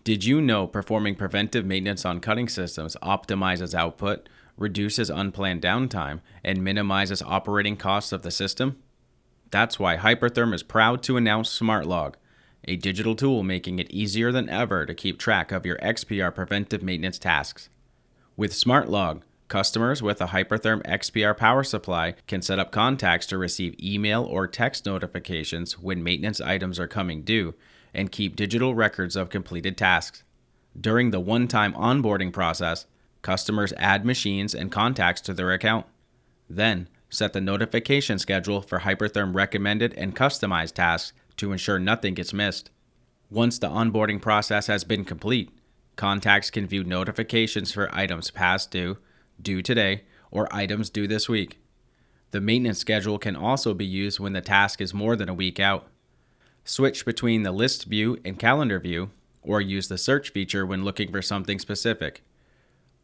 Did you know performing preventive maintenance on cutting systems optimizes output, reduces unplanned downtime, and minimizes operating costs of the system? That's why Hypertherm is proud to announce SmartLog, a digital tool making it easier than ever to keep track of your XPR preventive maintenance tasks. With SmartLog, customers with a Hypertherm XPR power supply can set up contacts to receive email or text notifications when maintenance items are coming due and keep digital records of completed tasks. During the one-time onboarding process, customers add machines and contacts to their account. Then, set the notification schedule for Hypertherm recommended and customized tasks to ensure nothing gets missed. Once the onboarding process has been complete, contacts can view notifications for items past due, due today, or items due this week. The maintenance schedule can also be used when the task is more than a week out. Switch between the list view and calendar view, or use the search feature when looking for something specific.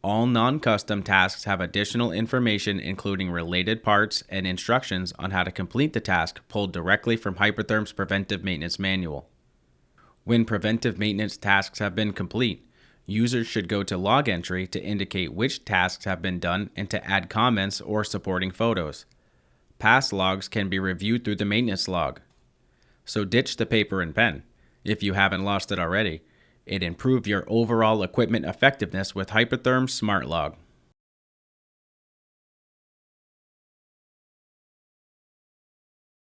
All non-custom tasks have additional information including related parts and instructions on how to complete the task pulled directly from Hypertherm's preventive maintenance manual. When preventive maintenance tasks have been complete, users should go to log entry to indicate which tasks have been done and to add comments or supporting photos. Past logs can be reviewed through the maintenance log. So ditch the paper and pen, if you haven't lost it already, and improve your overall equipment effectiveness with Hypertherm SmartLog.